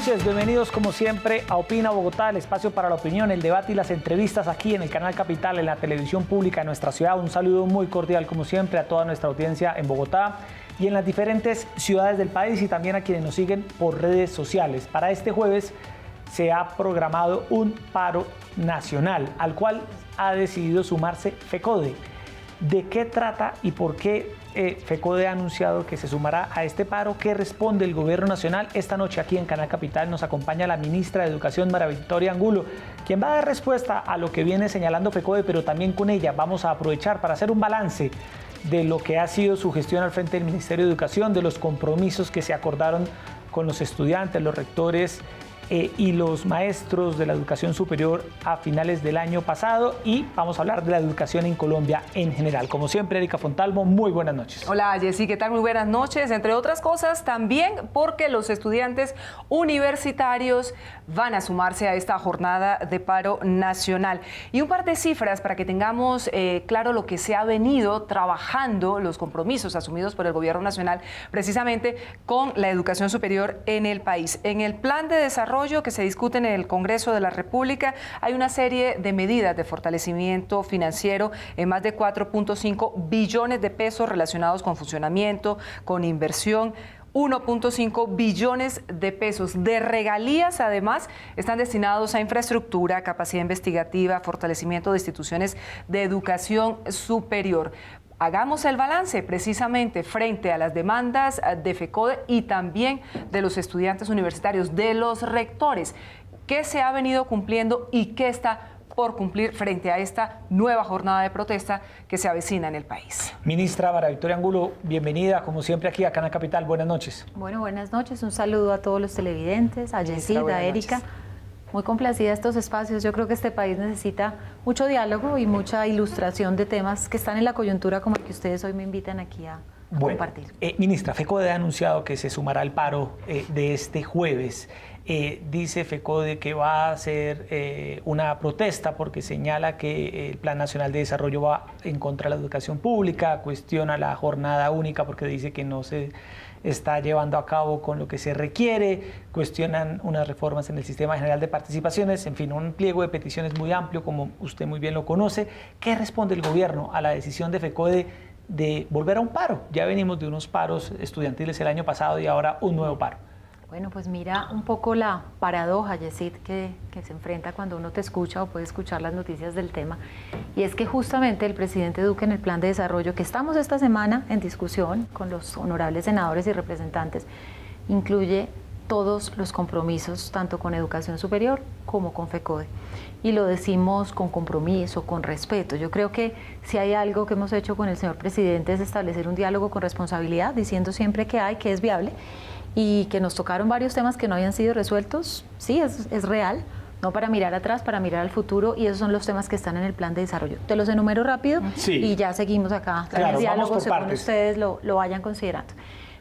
noches, bienvenidos como siempre a Opina Bogotá, el espacio para la opinión, el debate y las entrevistas aquí en el Canal Capital, en la televisión pública de nuestra ciudad. Un saludo muy cordial como siempre a toda nuestra audiencia en Bogotá y en las diferentes ciudades del país y también a quienes nos siguen por redes sociales. Para este jueves se ha programado un paro nacional al cual ha decidido sumarse FECODE. ¿De qué trata y por qué FECODE ha anunciado que se sumará a este paro? ¿Qué responde el gobierno nacional? Esta noche aquí en Canal Capital nos acompaña la ministra de Educación, María Victoria Angulo, quien va a dar respuesta a lo que viene señalando FECODE, pero también con ella vamos a aprovechar para hacer un balance de lo que ha sido su gestión al frente del Ministerio de Educación, de los compromisos que se acordaron con los estudiantes, los rectores y los maestros de la educación superior a finales del año pasado, y vamos a hablar de la educación en Colombia en general. Como siempre, Erika Fontalvo, muy buenas noches. Hola, Jessy, ¿qué tal? Muy buenas noches. Entre otras cosas, también porque los estudiantes universitarios van a sumarse a esta jornada de paro nacional. Y un par de cifras para que tengamos claro lo que se ha venido trabajando, los compromisos asumidos por el gobierno nacional, precisamente con la educación superior en el país. En el plan de desarrollo que se discute en el Congreso de la República, hay una serie de medidas de fortalecimiento financiero en más de 4.5 billones de pesos relacionados con funcionamiento, con inversión. 1.5 billones de pesos de regalías, además, están destinados a infraestructura, capacidad investigativa, fortalecimiento de instituciones de educación superior. Hagamos el balance precisamente frente a las demandas de FECODE y también de los estudiantes universitarios, de los rectores. ¿Qué se ha venido cumpliendo y qué está por cumplir frente a esta nueva jornada de protesta que se avecina en el país? Ministra María Victoria Angulo, bienvenida como siempre aquí a Canal Capital. Buenas noches. Bueno, buenas noches. Un saludo a todos los televidentes, a Jessy, a Erika. Muy complacida estos espacios. Yo creo que este país necesita mucho diálogo y mucha ilustración de temas que están en la coyuntura como el que ustedes hoy me invitan aquí a compartir. Ministra, FECODE ha anunciado que se sumará al paro de este jueves. Dice FECODE que va a hacer una protesta porque señala que el Plan Nacional de Desarrollo va en contra de la educación pública, cuestiona la jornada única porque dice que no se está llevando a cabo con lo que se requiere, cuestionan unas reformas en el Sistema General de Participaciones, en fin, un pliego de peticiones muy amplio, como usted muy bien lo conoce. ¿Qué responde el gobierno a la decisión de FECODE de volver a un paro? Ya venimos de unos paros estudiantiles el año pasado y ahora un nuevo paro. Bueno, pues mira un poco la paradoja, Jessy, que se enfrenta cuando uno te escucha o puede escuchar las noticias del tema. Y es que justamente el presidente Duque, en el plan de desarrollo que estamos esta semana en discusión con los honorables senadores y representantes, incluye todos los compromisos, tanto con educación superior como con FECODE. Y lo decimos con compromiso, con respeto. Yo creo que si hay algo que hemos hecho con el señor presidente es establecer un diálogo con responsabilidad, diciendo siempre que hay, que es viable, y que nos tocaron varios temas que no habían sido resueltos. Sí, es real, no para mirar atrás, para mirar al futuro, y esos son los temas que están en el plan de desarrollo. Te los enumero rápido y ya seguimos acá en el diálogo según ustedes lo vayan considerando.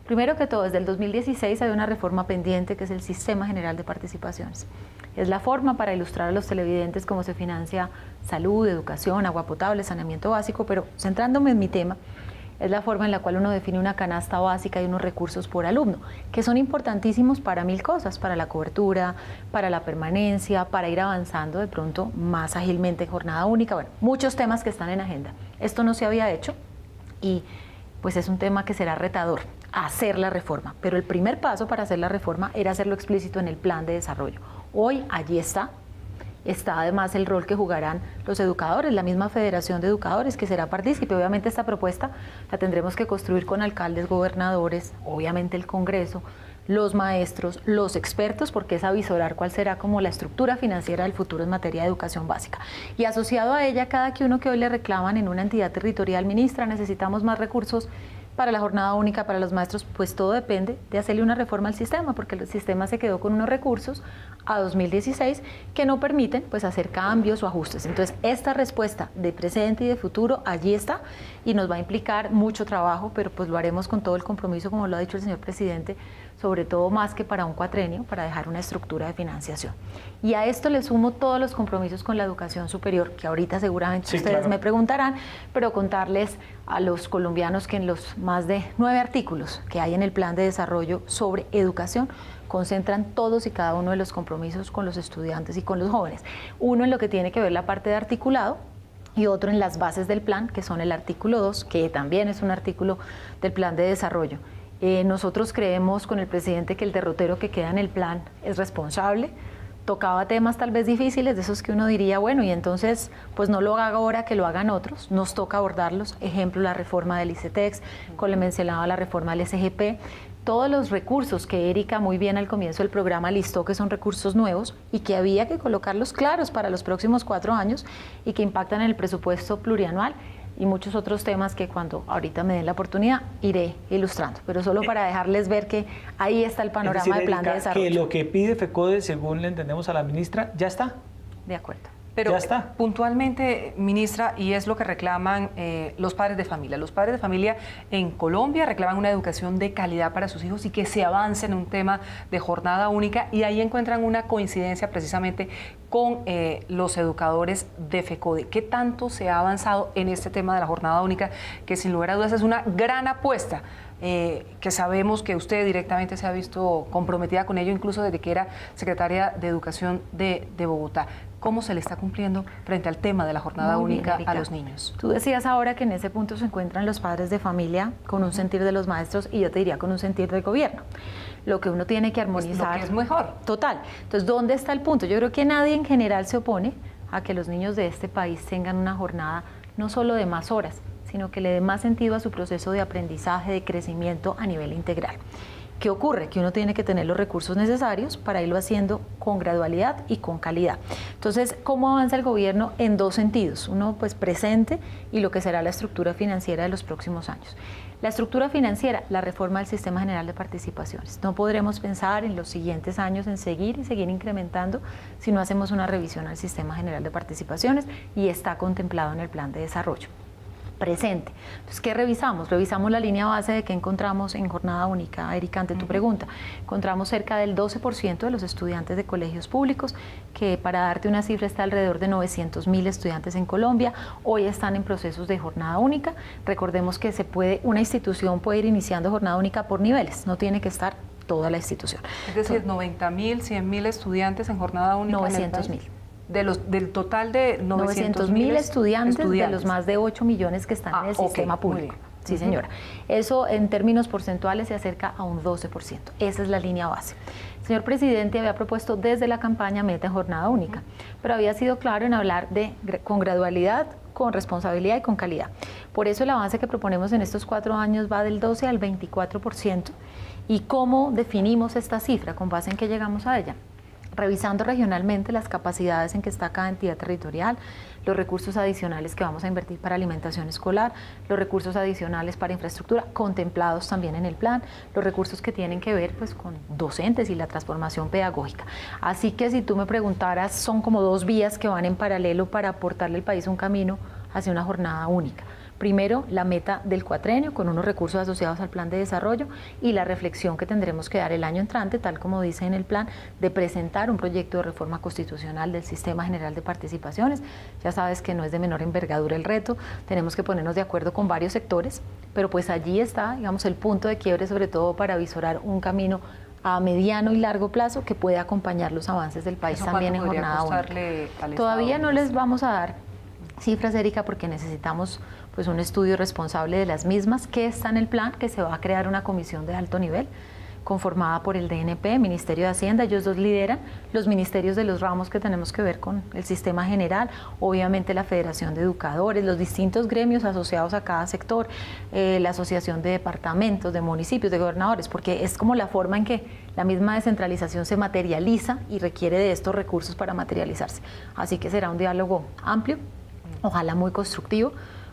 Primero que todo, desde el 2016 hay una reforma pendiente que es el Sistema General de Participaciones. Es la forma para ilustrar a los televidentes cómo se financia salud, educación, agua potable, saneamiento básico, pero centrándome en mi tema, es la forma en la cual uno define una canasta básica y unos recursos por alumno, que son importantísimos para 1000 cosas, para la cobertura, para la permanencia, para ir avanzando de pronto más ágilmente en jornada única, bueno, muchos temas que están en agenda. Esto no se había hecho y pues es un tema que será retador, hacer la reforma, pero el primer paso para hacer la reforma era hacerlo explícito en el plan de desarrollo. Hoy allí está además el rol que jugarán los educadores, la misma Federación de Educadores que será partícipe. Obviamente esta propuesta la tendremos que construir con alcaldes, gobernadores, obviamente el Congreso, los maestros, los expertos, porque es avisorar cuál será como la estructura financiera del futuro en materia de educación básica. Y asociado a ella, cada que uno que hoy le reclaman en una entidad territorial, ministra, necesitamos más recursos para la jornada única, para los maestros, pues todo depende de hacerle una reforma al sistema, porque el sistema se quedó con unos recursos a 2016 que no permiten pues hacer cambios o ajustes. Entonces, esta respuesta de presente y de futuro allí está y nos va a implicar mucho trabajo, pero pues lo haremos con todo el compromiso, como lo ha dicho el señor presidente, sobre todo más que para un cuatrenio, para dejar una estructura de financiación. Y a esto le sumo todos los compromisos con la educación superior, que ahorita seguramente ustedes me preguntarán, pero contarles a los colombianos que en los más de 9 artículos que hay en el plan de desarrollo sobre educación, concentran todos y cada uno de los compromisos con los estudiantes y con los jóvenes. Uno en lo que tiene que ver la parte de articulado, y otro en las bases del plan, que son el artículo 2, que también es un artículo del plan de desarrollo. Nosotros creemos con el presidente que el derrotero que queda en el plan es responsable, tocaba temas tal vez difíciles, de esos que uno diría, bueno, y entonces pues no lo haga ahora, que lo hagan otros, nos toca abordarlos, ejemplo la reforma del ICETEX, como le mencionaba la reforma del SGP, todos los recursos que Erika muy bien al comienzo del programa listó que son recursos nuevos y que había que colocarlos claros para los próximos 4 años y que impactan en el presupuesto plurianual y muchos otros temas que cuando ahorita me den la oportunidad iré ilustrando, pero solo para dejarles ver que ahí está el panorama del plan de desarrollo. Que lo que pide FECODE, según le entendemos a la ministra, ya está. De acuerdo. Pero ya está. Puntualmente, ministra, y es lo que reclaman los padres de familia. Los padres de familia en Colombia reclaman una educación de calidad para sus hijos y que se avance en un tema de jornada única, y ahí encuentran una coincidencia precisamente con los educadores de FECODE. ¿Qué tanto se ha avanzado en este tema de la jornada única, que sin lugar a dudas es una gran apuesta? Que sabemos que usted directamente se ha visto comprometida con ello, incluso desde que era secretaria de Educación de Bogotá. ¿Cómo se le está cumpliendo frente al tema de la jornada única a los niños? Tú decías ahora que en ese punto se encuentran los padres de familia con un sentir de los maestros y yo te diría con un sentir del gobierno. Lo que uno tiene que armonizar. Lo que es mejor. Total. Entonces, ¿dónde está el punto? Yo creo que nadie en general se opone a que los niños de este país tengan una jornada no solo de más horas, sino que le dé más sentido a su proceso de aprendizaje, de crecimiento a nivel integral. ¿Qué ocurre? Que uno tiene que tener los recursos necesarios para irlo haciendo con gradualidad y con calidad. Entonces, ¿cómo avanza el gobierno? En 2 sentidos. Uno, pues presente, y lo que será la estructura financiera de los próximos años. La estructura financiera, la reforma del Sistema General de Participaciones. No podremos pensar en los siguientes años en seguir incrementando si no hacemos una revisión al Sistema General de Participaciones, y está contemplado en el plan de desarrollo. Presente. Entonces, ¿qué revisamos? Revisamos la línea base de qué encontramos en jornada única, Erika, ante tu pregunta. Encontramos cerca del 12% de los estudiantes de colegios públicos, que para darte una cifra está alrededor de 900.000 estudiantes en Colombia, hoy están en procesos de jornada única. Recordemos que una institución puede ir iniciando jornada única por niveles, no tiene que estar toda la institución. Es decir, 90.000, 100.000 estudiantes en jornada única. 900.000. Del total de 900.000 estudiantes de los más de 8 millones que están en el sistema público. Sí, señora. Eso en términos porcentuales se acerca a un 12%. Esa es la línea base. El señor presidente había propuesto desde la campaña meta en jornada única, pero había sido claro en hablar con gradualidad, con responsabilidad y con calidad. Por eso el avance que proponemos en estos 4 años va del 12 al 24%. ¿Y cómo definimos esta cifra? ¿Con base en qué llegamos a ella? Revisando regionalmente las capacidades en que está cada entidad territorial, los recursos adicionales que vamos a invertir para alimentación escolar, los recursos adicionales para infraestructura, contemplados también en el plan, los recursos que tienen que ver pues, con docentes y la transformación pedagógica. Así que si tú me preguntaras, son como 2 vías que van en paralelo para aportarle al país un camino hacia una jornada única. Primero, la meta del cuatrenio con unos recursos asociados al plan de desarrollo y la reflexión que tendremos que dar el año entrante, tal como dice en el plan, de presentar un proyecto de reforma constitucional del Sistema General de Participaciones. Ya sabes que no es de menor envergadura el reto, tenemos que ponernos de acuerdo con varios sectores, pero pues allí está, digamos, el punto de quiebre, sobre todo para visorar un camino a mediano y largo plazo que pueda acompañar los avances del país también en jornada única. Todavía no les vamos a dar cifras, Erika, porque necesitamos pues un estudio responsable de las mismas, que está en el plan, que se va a crear una comisión de alto nivel conformada por el DNP, Ministerio de Hacienda. Ellos 2 lideran los ministerios de los ramos que tenemos que ver con el sistema general, obviamente la Federación de Educadores, los distintos gremios asociados a cada sector, la Asociación de Departamentos, de Municipios, de Gobernadores, porque es como la forma en que la misma descentralización se materializa y requiere de estos recursos para materializarse. Así que será un diálogo amplio, ojalá muy constructivo,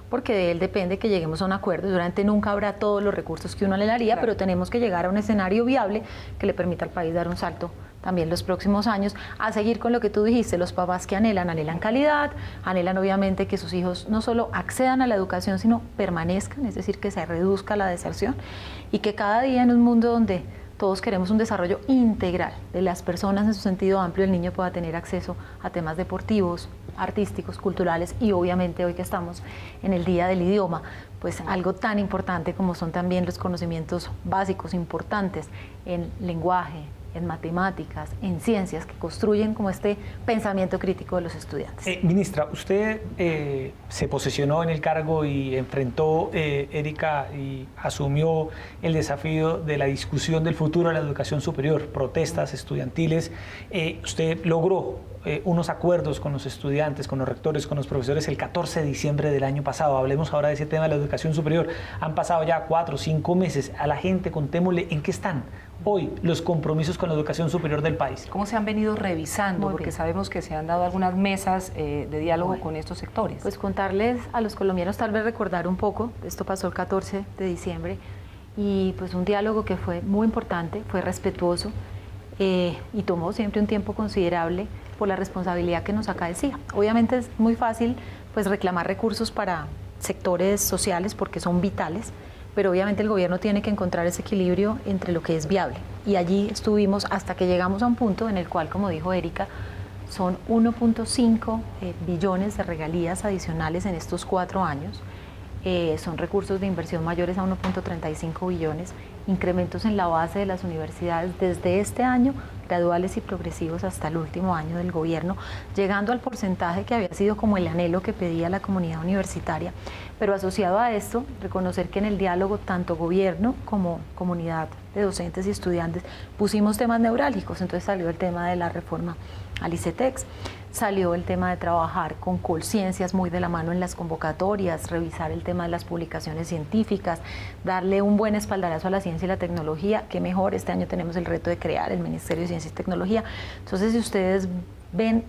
porque de él depende que lleguemos a un acuerdo. Durante nunca habrá todos los recursos que uno le daría, claro, pero tenemos que llegar a un escenario viable que le permita al país dar un salto también los próximos años, a seguir con lo que tú dijiste, los papás que anhelan calidad, anhelan obviamente que sus hijos no solo accedan a la educación, sino permanezcan, es decir, que se reduzca la deserción y que cada día en un mundo donde todos queremos un desarrollo integral de las personas en su sentido amplio, el niño pueda tener acceso a temas deportivos, artísticos, culturales y obviamente hoy que estamos en el Día del Idioma, pues algo tan importante como son también los conocimientos básicos importantes en lenguaje, en matemáticas, en ciencias, que construyen como este pensamiento crítico de los estudiantes. Ministra, usted se posesionó en el cargo y enfrentó, Erika, y asumió el desafío de la discusión del futuro de la educación superior, protestas estudiantiles. Usted logró unos acuerdos con los estudiantes, con los rectores, con los profesores el 14 de diciembre del año pasado. Hablemos ahora de ese tema de la educación superior. Han pasado ya 4 o 5 meses. A la gente contémosle en qué están hoy los compromisos con la educación superior del país. ¿Cómo se han venido revisando? Muy Porque bien. sabemos que se han dado algunas mesas de diálogo con estos sectores. Pues contarles a los colombianos, tal vez recordar un poco, esto pasó el 14 de diciembre, y pues un diálogo que fue muy importante, fue respetuoso y tomó siempre un tiempo considerable por la responsabilidad que nos acaecía. Obviamente es muy fácil pues reclamar recursos para sectores sociales porque son vitales, pero obviamente el gobierno tiene que encontrar ese equilibrio entre lo que es viable. Y allí estuvimos hasta que llegamos a un punto en el cual, como dijo Erika, son 1.5 billones de regalías adicionales en estos 4 años. Son recursos de inversión mayores a 1.35 billones, incrementos en la base de las universidades desde este año, graduales y progresivos hasta el último año del gobierno, llegando al porcentaje que había sido como el anhelo que pedía la comunidad universitaria. Pero asociado a esto, reconocer que en el diálogo tanto gobierno como comunidad de docentes y estudiantes pusimos temas neurálgicos. Entonces salió el tema de la reforma al ICETEX, salió el tema de trabajar con Colciencias muy de la mano en las convocatorias, revisar el tema de las publicaciones científicas, darle un buen espaldarazo a la ciencia y la tecnología, que mejor, este año tenemos el reto de crear el Ministerio de Ciencia y Tecnología. Entonces, si ustedes ven,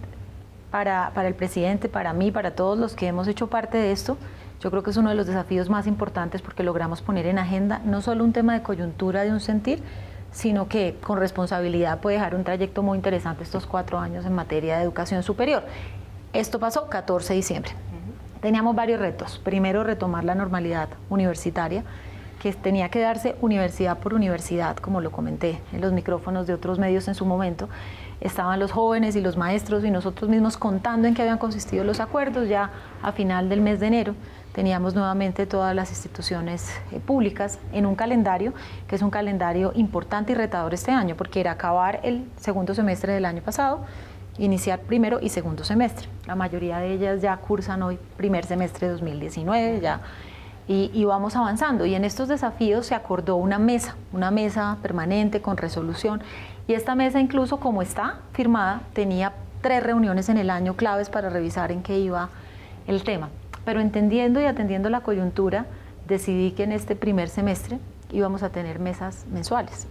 para el presidente, para mí, para todos los que hemos hecho parte de esto, yo creo que es uno de los desafíos más importantes porque logramos poner en agenda no solo un tema de coyuntura, de un sentir, sino que con responsabilidad puede dejar un trayecto muy interesante estos 4 años en materia de educación superior. Esto pasó 14 de diciembre. Teníamos varios retos. Primero, retomar la normalidad universitaria, que tenía que darse universidad por universidad, como lo comenté en los micrófonos de otros medios en su momento. Estaban los jóvenes y los maestros y nosotros mismos contando en qué habían consistido los acuerdos. Ya a final del mes de enero teníamos nuevamente todas las instituciones públicas en un calendario que es un calendario importante y retador este año, porque era acabar el segundo semestre del año pasado, iniciar primero y segundo semestre. La mayoría de ellas ya cursan hoy primer semestre de 2019, ya, y vamos avanzando. Y en estos desafíos se acordó una mesa permanente con resolución, y esta mesa, incluso como está firmada, tenía 3 reuniones en el año claves para revisar en qué iba el tema. Pero entendiendo y atendiendo la coyuntura, decidí que en este primer semestre íbamos a tener mesas mensuales.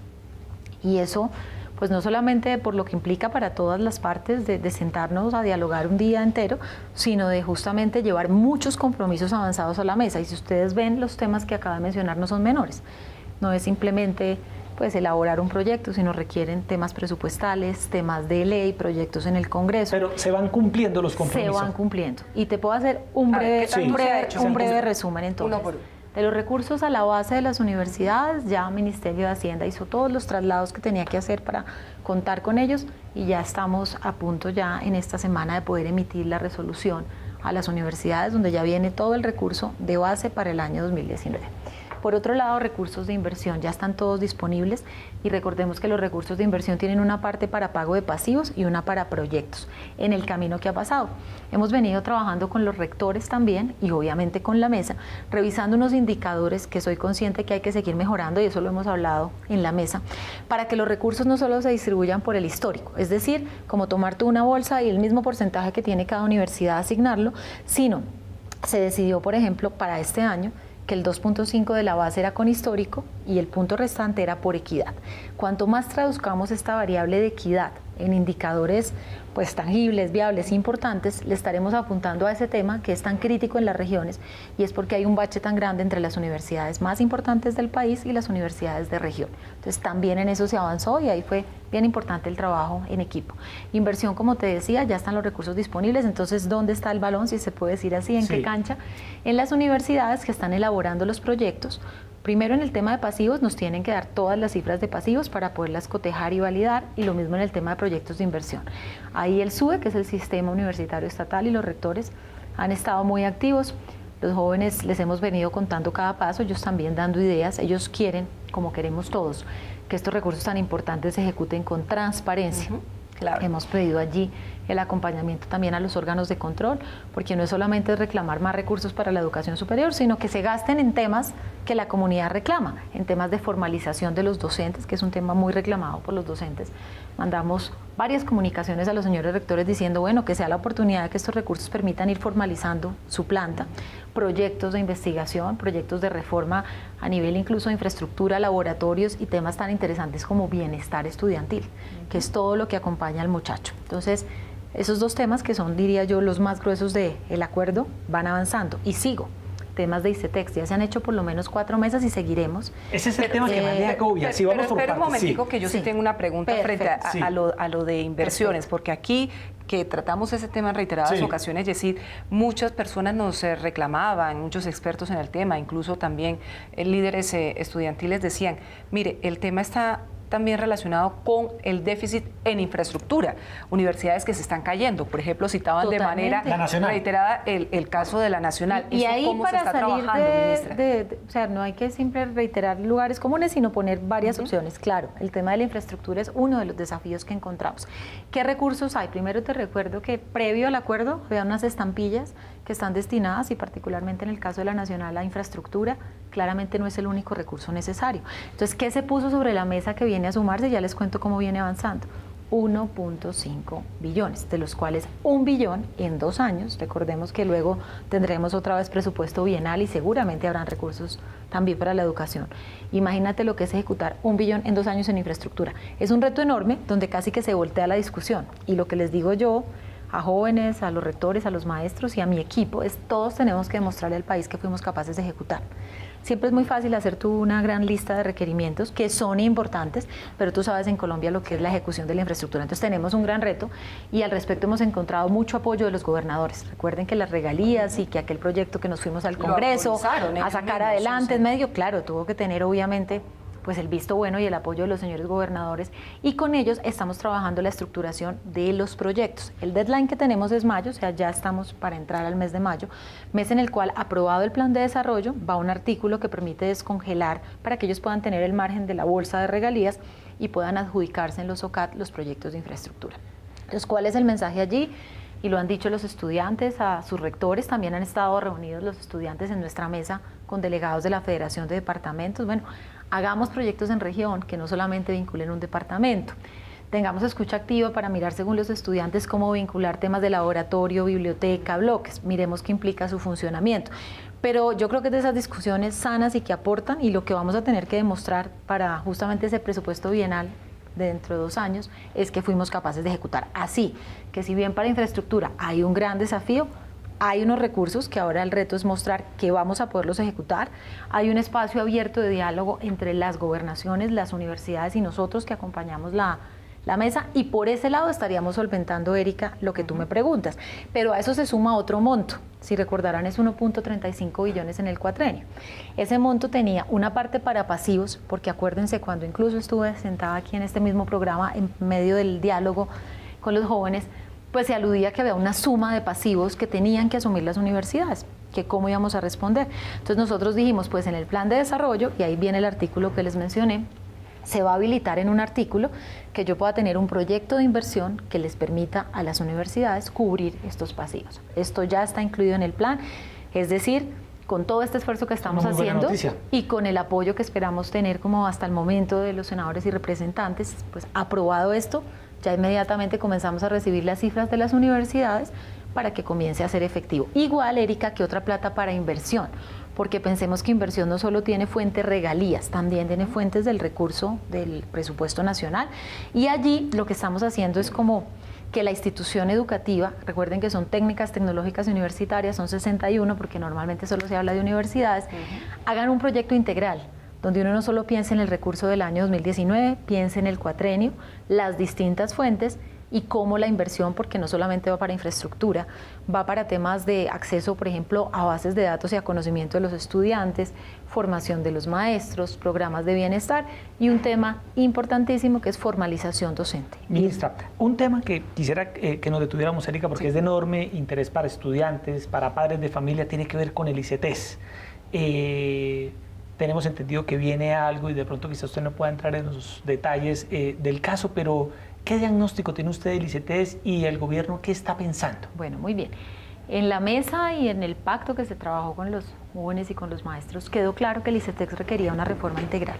Y eso, pues no solamente por lo que implica para todas las partes de sentarnos a dialogar un día entero, sino de justamente llevar muchos compromisos avanzados a la mesa. Y si ustedes ven, los temas que acabo de mencionar no son menores. No es simplemente pues elaborar un proyecto, sino requieren temas presupuestales, temas de ley, proyectos en el Congreso. Pero se van cumpliendo los compromisos. Se van cumpliendo. Y te puedo hacer un breve resumen entonces. Uno por uno. De los recursos a la base de las universidades, ya el Ministerio de Hacienda hizo todos los traslados que tenía que hacer para contar con ellos y ya estamos a punto ya en esta semana de poder emitir la resolución a las universidades donde ya viene todo el recurso de base para el año 2019. Por otro lado, recursos de inversión ya están todos disponibles y recordemos que los recursos de inversión tienen una parte para pago de pasivos y una para proyectos en el camino que ha pasado. Hemos venido trabajando con los rectores también y obviamente con la mesa, revisando unos indicadores que soy consciente que hay que seguir mejorando y eso lo hemos hablado en la mesa, para que los recursos no solo se distribuyan por el histórico, es decir, como tomar tú una bolsa y el mismo porcentaje que tiene cada universidad asignarlo, sino se decidió, por ejemplo, para este año, que el 2.5 de la base era con histórico y el punto restante era por equidad. Cuanto más traduzcamos esta variable de equidad en indicadores pues tangibles, viables, importantes, le estaremos apuntando a ese tema que es tan crítico en las regiones y es porque hay un bache tan grande entre las universidades más importantes del país y las universidades de región. Entonces también en eso se avanzó y ahí fue bien importante el trabajo en equipo. Inversión, como te decía, ya están los recursos disponibles, entonces ¿dónde está el balón? Si se puede decir así, ¿en qué cancha? En las universidades que están elaborando los proyectos. Primero, en el tema de pasivos nos tienen que dar todas las cifras de pasivos para poderlas cotejar y validar, y lo mismo en el tema de proyectos de inversión. Ahí el SUE, que es el Sistema Universitario Estatal, y los rectores han estado muy activos. Los jóvenes les hemos venido contando cada paso, ellos también dando ideas, ellos quieren como queremos todos, que estos recursos tan importantes se ejecuten con transparencia. Claro. Hemos pedido allí el acompañamiento también a los órganos de control, porque no es solamente reclamar más recursos para la educación superior, sino que se gasten en temas que la comunidad reclama, en temas de formalización de los docentes, que es un tema muy reclamado por los docentes. Mandamos varias comunicaciones a los señores rectores diciendo, bueno, que sea la oportunidad de que estos recursos permitan ir formalizando su planta, proyectos de investigación, proyectos de reforma a nivel incluso de infraestructura, laboratorios y temas tan interesantes como bienestar estudiantil, que es todo lo que acompaña al muchacho. Entonces, esos dos temas que son, diría yo, los más gruesos del acuerdo, van avanzando. Y sigo. Temas de ICETEX, ya se han hecho por lo menos 4 mesas y seguiremos. Ese es el tema que más le agobia. Si vamos por espera un partes, momentico, que yo sí tengo una pregunta frente a lo de inversiones, porque aquí que tratamos ese tema en reiteradas ocasiones, Yesid, muchas personas nos reclamaban, muchos expertos en el tema, incluso también líderes estudiantiles decían, mire, el tema está también relacionado con el déficit en infraestructura. Universidades que se están cayendo, por ejemplo, citaban Totalmente. de manera reiterada el caso de la Nacional. Y ahí ¿cómo para se está salir trabajando, ministra? o sea, no hay que siempre reiterar lugares comunes, sino poner varias opciones. Claro, el tema de la infraestructura es uno de los desafíos que encontramos. ¿Qué recursos hay? Primero te recuerdo que previo al acuerdo había unas estampillas que están destinadas, y particularmente en el caso de la Nacional, a infraestructura. Claramente no es el único recurso necesario. Entonces, ¿qué se puso sobre la mesa que viene a sumarse? Ya les cuento cómo viene avanzando. 1.5 billones, de los cuales 1 billón en 2 años. Recordemos que luego tendremos otra vez presupuesto bienal y seguramente habrán recursos también para la educación. Imagínate lo que es ejecutar 1 billón en 2 años en infraestructura. Es un reto enorme donde casi que se voltea la discusión. Y lo que les digo yo a jóvenes, a los rectores, a los maestros y a mi equipo es: todos tenemos que demostrarle al país que fuimos capaces de ejecutar. Siempre es muy fácil hacer tú una gran lista de requerimientos que son importantes, pero tú sabes en Colombia lo que es la ejecución de la infraestructura. Entonces tenemos un gran reto y al respecto hemos encontrado mucho apoyo de los gobernadores. Recuerden que las regalías y que aquel proyecto que nos fuimos al Congreso a sacar adelante en medio, claro, tuvo que tener obviamente pues el visto bueno y el apoyo de los señores gobernadores, y con ellos estamos trabajando la estructuración de los proyectos. El deadline que tenemos es mayo, o sea, ya estamos para entrar al mes de mayo, mes en el cual, aprobado el plan de desarrollo, va un artículo que permite descongelar para que ellos puedan tener el margen de la bolsa de regalías y puedan adjudicarse en los OCAT los proyectos de infraestructura. Entonces, ¿cuál es el mensaje allí? Y lo han dicho los estudiantes, a sus rectores, también han estado reunidos los estudiantes en nuestra mesa con delegados de la Federación de Departamentos. Bueno, hagamos proyectos en región que no solamente vinculen un departamento. Tengamos escucha activa para mirar según los estudiantes cómo vincular temas de laboratorio, biblioteca, bloques. Miremos qué implica su funcionamiento. Pero yo creo que es de esas discusiones sanas y que aportan, y lo que vamos a tener que demostrar para justamente ese presupuesto bienal dentro de 2 años es que fuimos capaces de ejecutar. Así que si bien para infraestructura hay un gran desafío, hay unos recursos que ahora el reto es mostrar que vamos a poderlos ejecutar. Hay un espacio abierto de diálogo entre las gobernaciones, las universidades y nosotros que acompañamos la mesa, y por ese lado estaríamos solventando, Erika, lo que tú me preguntas. Pero a eso se suma otro monto. Si recordarán, es 1.35 billones en el cuatrenio. Ese monto tenía una parte para pasivos, porque acuérdense, cuando incluso estuve sentada aquí en este mismo programa, en medio del diálogo con los jóvenes, pues se aludía que había una suma de pasivos que tenían que asumir las universidades, que cómo íbamos a responder. Entonces nosotros dijimos, pues en el plan de desarrollo, y ahí viene el artículo que les mencioné, se va a habilitar en un artículo que yo pueda tener un proyecto de inversión que les permita a las universidades cubrir estos pasivos. Esto ya está incluido en el plan, es decir, con todo este esfuerzo que estamos haciendo y con el apoyo que esperamos tener como hasta el momento de los senadores y representantes, pues aprobado esto, ya inmediatamente comenzamos a recibir las cifras de las universidades para que comience a ser efectivo. Igual, Erika, que otra plata para inversión, porque pensemos que inversión no solo tiene fuentes regalías, también tiene fuentes del recurso del presupuesto nacional, y allí lo que estamos haciendo es como que la institución educativa, recuerden que son técnicas, tecnológicas y universitarias, son 61 porque normalmente solo se habla de universidades, hagan un proyecto integral, donde uno no solo piense en el recurso del año 2019, piense en el cuatrenio, las distintas fuentes y cómo la inversión, porque no solamente va para infraestructura, va para temas de acceso, por ejemplo, a bases de datos y a conocimiento de los estudiantes, formación de los maestros, programas de bienestar y un tema importantísimo que es formalización docente. Ministra, un tema que quisiera que nos detuviéramos, Erika, porque es de enorme interés para estudiantes, para padres de familia, tiene que ver con el ICETEX. tenemos entendido que viene algo y de pronto quizás usted no pueda entrar en los detalles del caso, pero ¿qué diagnóstico tiene usted del ICETEX y el gobierno qué está pensando? Bueno, muy bien. En la mesa y en el pacto que se trabajó con los jóvenes y con los maestros quedó claro que el ICETEX requería una reforma integral.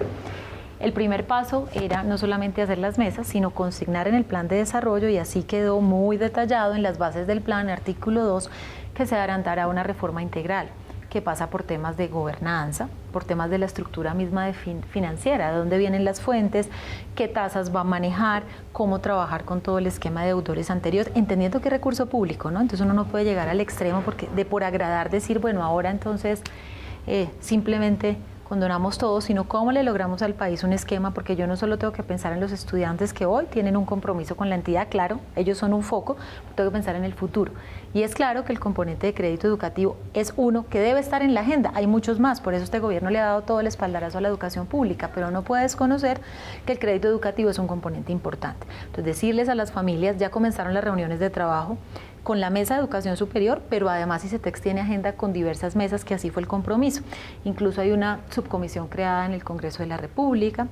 El primer paso era no solamente hacer las mesas, sino consignar en el plan de desarrollo, y así quedó muy detallado en las bases del plan, artículo 2, que se adelantará una reforma integral que pasa por temas de gobernanza, por temas de la estructura misma de financiera, de dónde vienen las fuentes, qué tasas va a manejar, cómo trabajar con todo el esquema de deudores anteriores, entendiendo que es recurso público, ¿no? Entonces uno no puede llegar al extremo porque por agradar decir, bueno, ahora entonces simplemente condonamos todo, sino cómo le logramos al país un esquema, porque yo no solo tengo que pensar en los estudiantes que hoy tienen un compromiso con la entidad, claro, ellos son un foco, tengo que pensar en el futuro. Y es claro que el componente de crédito educativo es uno que debe estar en la agenda, hay muchos más, por eso este gobierno le ha dado todo el espaldarazo a la educación pública, pero no puede desconocer que el crédito educativo es un componente importante. Entonces, decirles a las familias, ya comenzaron las reuniones de trabajo con la Mesa de Educación Superior, pero además ICETEX tiene agenda con diversas mesas, que así fue el compromiso. Incluso hay una subcomisión creada en el Congreso de la República,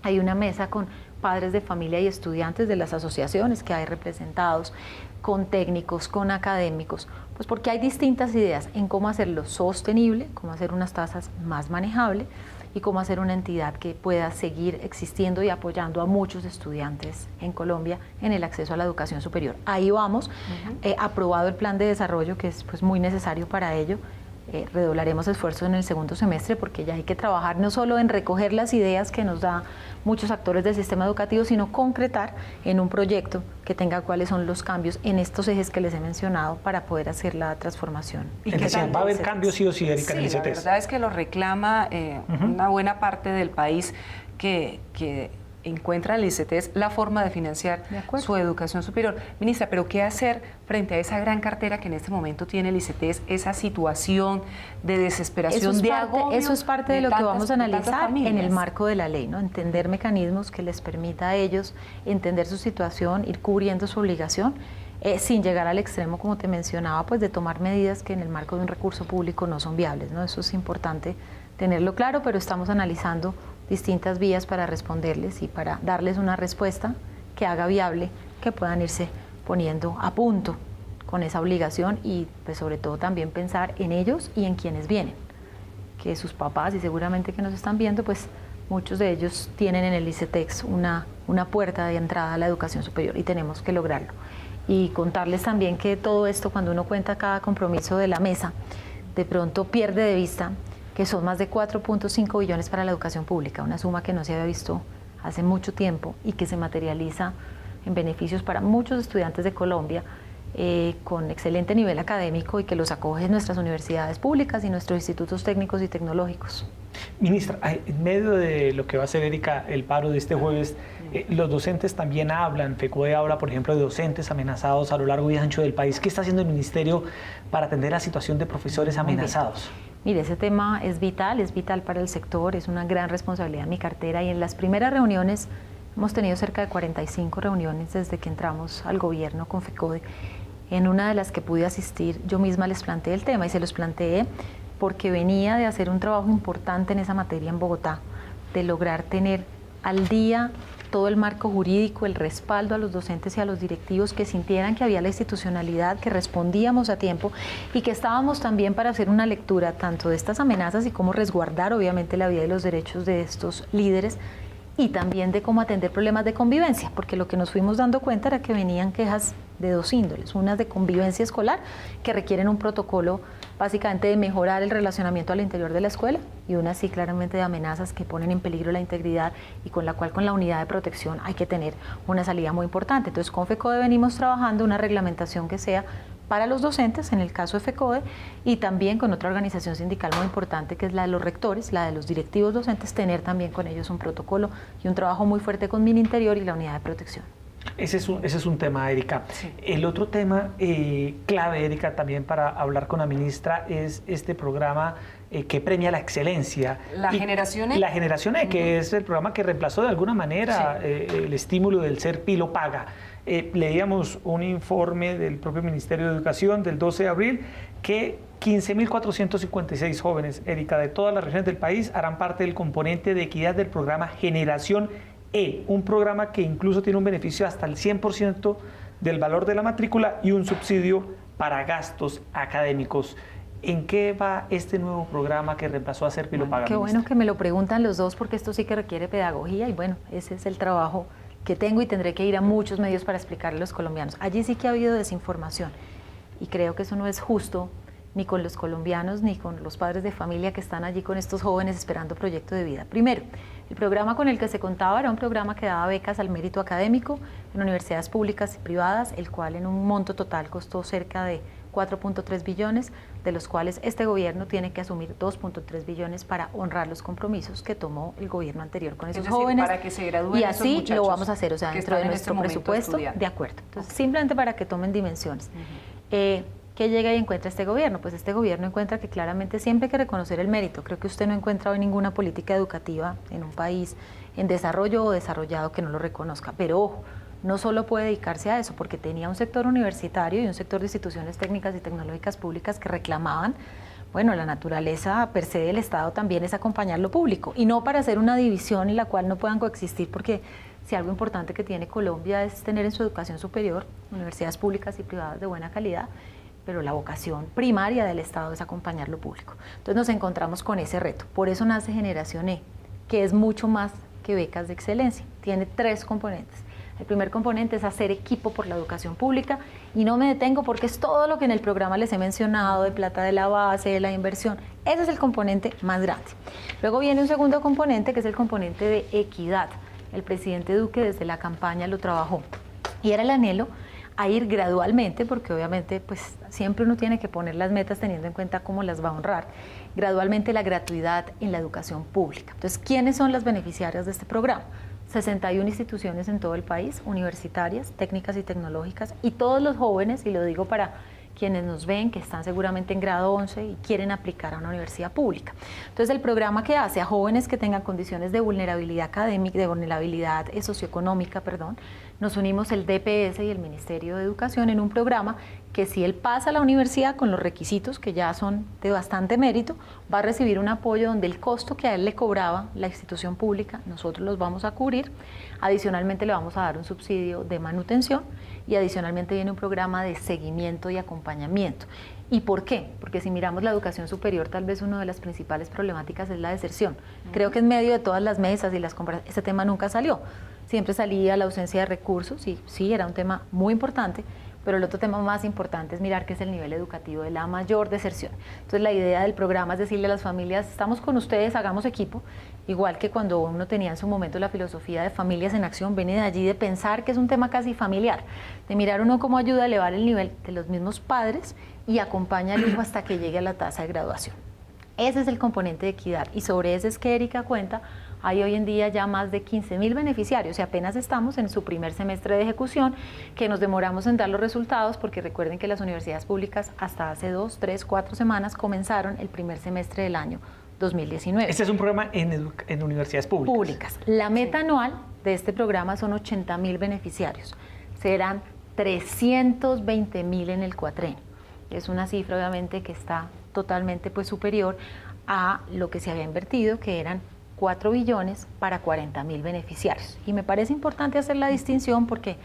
hay una mesa con padres de familia y estudiantes de las asociaciones que hay representados, con técnicos, con académicos, pues porque hay distintas ideas en cómo hacerlo sostenible, cómo hacer unas tasas más manejables y cómo hacer una entidad que pueda seguir existiendo y apoyando a muchos estudiantes en Colombia en el acceso a la educación superior. Ahí vamos, aprobado el plan de desarrollo, que es pues muy necesario para ello. Redoblaremos esfuerzos en el segundo semestre porque ya hay que trabajar no solo en recoger las ideas que nos da muchos actores del sistema educativo, sino concretar en un proyecto que tenga cuáles son los cambios en estos ejes que les he mencionado para poder hacer la transformación. ¿Y que va a haber cambios sí o sí, Erika, en el ICETEX? La verdad es que lo reclama una buena parte del país que encuentra en el ICETEX la forma de financiar su educación superior. Ministra, pero ¿qué hacer frente a esa gran cartera que en este momento tiene el ICETEX, esa situación de desesperación, de agobio? Eso es parte de lo que vamos a analizar en el marco de la ley, ¿no? Entender mecanismos que les permita a ellos entender su situación, ir cubriendo su obligación, sin llegar al extremo, como te mencionaba, pues de tomar medidas que en el marco de un recurso público no son viables, ¿no? Eso es importante tenerlo claro, pero estamos analizando distintas vías para responderles y para darles una respuesta que haga viable que puedan irse poniendo a punto con esa obligación y pues sobre todo también pensar en ellos y en quienes vienen, que sus papás, y seguramente que nos están viendo, pues muchos de ellos tienen en el ICETEX una puerta de entrada a la educación superior y tenemos que lograrlo. Y contarles también que todo esto, cuando uno cuenta cada compromiso de la mesa, de pronto pierde de vista que son más de 4.5 billones para la educación pública, una suma que no se había visto hace mucho tiempo y que se materializa en beneficios para muchos estudiantes de Colombia con excelente nivel académico y que los acogen nuestras universidades públicas y nuestros institutos técnicos y tecnológicos. Ministra, en medio de lo que va a hacer, Erika, el paro de este jueves, los docentes también hablan, FECODE habla, por ejemplo, de docentes amenazados a lo largo y ancho del país. ¿Qué está haciendo el ministerio para atender la situación de profesores amenazados? Mire, ese tema es vital para el sector, es una gran responsabilidad de mi cartera y en las primeras reuniones, hemos tenido cerca de 45 reuniones desde que entramos al gobierno con FECODE. En una de las que pude asistir, yo misma les planteé el tema y se los planteé porque venía de hacer un trabajo importante en esa materia en Bogotá, de lograr tener al día todo el marco jurídico, el respaldo a los docentes y a los directivos, que sintieran que había la institucionalidad, que respondíamos a tiempo y que estábamos también para hacer una lectura tanto de estas amenazas y cómo resguardar obviamente la vida y los derechos de estos líderes y también de cómo atender problemas de convivencia, porque lo que nos fuimos dando cuenta era que venían quejas de dos índoles, unas de convivencia escolar que requieren un protocolo básicamente de mejorar el relacionamiento al interior de la escuela y unas sí claramente de amenazas que ponen en peligro la integridad y con la cual con la unidad de protección hay que tener una salida muy importante. Entonces con FECODE venimos trabajando una reglamentación que sea para los docentes, en el caso de FECODE, y también con otra organización sindical muy importante que es la de los rectores, la de los directivos docentes, tener también con ellos un protocolo y un trabajo muy fuerte con Mininterior y la unidad de protección. Ese es un tema, Erika. Sí. El otro tema clave, Erika, también para hablar con la ministra es este programa que premia la excelencia. La Generación E. La Generación E, que es el programa que reemplazó de alguna manera el estímulo del Ser Pilo Paga. Leíamos un informe del propio Ministerio de Educación del 12 de abril que 15.456 jóvenes, Erika, de todas las regiones del país harán parte del componente de equidad del programa Generación E, un programa que incluso tiene un beneficio hasta el 100% del valor de la matrícula y un subsidio para gastos académicos. ¿En qué va este nuevo programa que reemplazó a Serpi lo Paga? Qué bueno que me lo preguntan los dos, porque esto sí que requiere pedagogía y bueno, ese es el trabajo que tengo y tendré que ir a muchos medios para explicarle a los colombianos. Allí sí que ha habido desinformación y creo que eso no es justo ni con los colombianos ni con los padres de familia que están allí con estos jóvenes esperando proyecto de vida. Primero, el programa con el que se contaba era un programa que daba becas al mérito académico en universidades públicas y privadas, el cual en un monto total costó cerca de 4.3 billones, de los cuales este gobierno tiene que asumir 2.3 billones para honrar los compromisos que tomó el gobierno anterior con esos jóvenes. Para que se gradúen y así esos lo vamos a hacer, o sea, dentro de nuestro presupuesto, de acuerdo. Entonces, simplemente para que tomen dimensiones. ¿Qué llega y encuentra este gobierno? Pues este gobierno encuentra que claramente siempre hay que reconocer el mérito. Creo que usted no encuentra hoy ninguna política educativa en un país en desarrollo o desarrollado que no lo reconozca. Pero ojo, no solo puede dedicarse a eso, porque tenía un sector universitario y un sector de instituciones técnicas y tecnológicas públicas que reclamaban, bueno, la naturaleza per se del Estado también es acompañar lo público, y no para hacer una división en la cual no puedan coexistir, porque si algo importante que tiene Colombia es tener en su educación superior universidades públicas y privadas de buena calidad, pero la vocación primaria del Estado es acompañar lo público. Entonces nos encontramos con ese reto. Por eso nace Generación E, que es mucho más que becas de excelencia. Tiene 3 componentes. El primer componente es hacer equipo por la educación pública, y no me detengo porque es todo lo que en el programa les he mencionado, de plata de la base, de la inversión. Ese es el componente más grande. Luego viene un segundo componente, que es el componente de equidad. El presidente Duque desde la campaña lo trabajó, y era el anhelo a ir gradualmente, porque obviamente pues siempre uno tiene que poner las metas teniendo en cuenta cómo las va a honrar, gradualmente la gratuidad en la educación pública. Entonces, ¿quiénes son las beneficiarias de este programa? 61 instituciones en todo el país, universitarias, técnicas y tecnológicas, y todos los jóvenes, y lo digo para quienes nos ven, que están seguramente en grado 11 y quieren aplicar a una universidad pública. Entonces, el programa que hace a jóvenes que tengan condiciones de vulnerabilidad académica, de vulnerabilidad socioeconómica, nos unimos el DPS y el Ministerio de Educación en un programa que, si él pasa a la universidad con los requisitos que ya son de bastante mérito, va a recibir un apoyo donde el costo que a él le cobraba la institución pública, nosotros los vamos a cubrir. Adicionalmente le vamos a dar un subsidio de manutención, y adicionalmente viene un programa de seguimiento y acompañamiento. ¿Y por qué? Porque si miramos la educación superior, tal vez una de las principales problemáticas es la deserción. Creo que en medio de todas las mesas y las conversaciones, este tema nunca salió. Siempre salía la ausencia de recursos, y sí, era un tema muy importante, pero el otro tema más importante es mirar qué es el nivel educativo de la mayor deserción. Entonces, la idea del programa es decirle a las familias, estamos con ustedes, hagamos equipo, igual que cuando uno tenía en su momento la filosofía de Familias en Acción, viene de allí, de pensar que es un tema casi familiar, de mirar uno cómo ayuda a elevar el nivel de los mismos padres y acompaña al hijo hasta que llegue a la tasa de graduación. Ese es el componente de equidad, y sobre ese es que Erika cuenta. Hay hoy en día ya más de 15.000 beneficiarios, y apenas estamos en su primer semestre de ejecución, que nos demoramos en dar los resultados, porque recuerden que las universidades públicas hasta hace 2, 3, 4 semanas comenzaron el primer semestre del año 2019. Este es un programa en universidades públicas. La meta anual de este programa son 80.000 beneficiarios. Serán 320.000 en el cuatrenio. Es una cifra obviamente que está totalmente superior a lo que se había invertido, que eran 4 billones para 40.000 beneficiarios. Y me parece importante hacer la distinción porque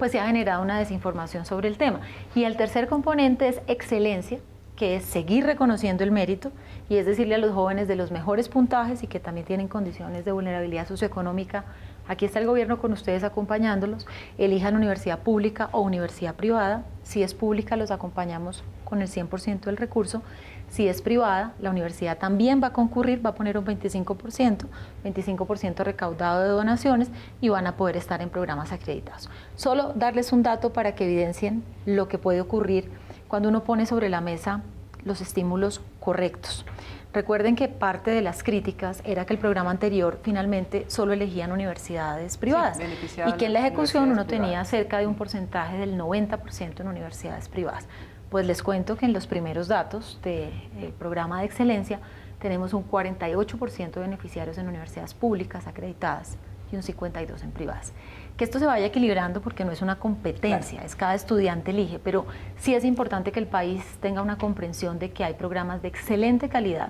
se ha generado una desinformación sobre el tema. Y el tercer componente es excelencia, que es seguir reconociendo el mérito, y es decirle a los jóvenes de los mejores puntajes y que también tienen condiciones de vulnerabilidad socioeconómica, aquí está el gobierno con ustedes acompañándolos, elijan universidad pública o universidad privada. Si es pública, los acompañamos con el 100% del recurso. Si es privada, la universidad también va a concurrir, va a poner un 25% recaudado de donaciones, y van a poder estar en programas acreditados. Solo darles un dato para que evidencien lo que puede ocurrir cuando uno pone sobre la mesa los estímulos correctos. Recuerden que parte de las críticas era que el programa anterior finalmente solo elegían universidades privadas, y que en la ejecución uno tenía cerca de un porcentaje del 90% en universidades privadas. Pues les cuento que en los primeros datos del programa de excelencia tenemos un 48% de beneficiarios en universidades públicas acreditadas y un 52% en privadas. que esto se vaya equilibrando porque no es una competencia, claro, es cada estudiante elige, pero sí es importante que el país tenga una comprensión de que hay programas de excelente calidad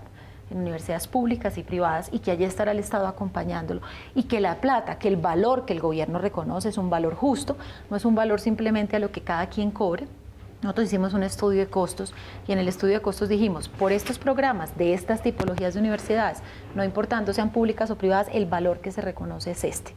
en universidades públicas y privadas y que allí estará el Estado acompañándolo y que la plata, que el valor que el gobierno reconoce es un valor justo, no es un valor simplemente a lo que cada quien cobre. Nosotros hicimos un estudio de costos y en el estudio de costos dijimos, por estos programas de estas tipologías de universidades, no importando sean públicas o privadas, el valor que se reconoce es este.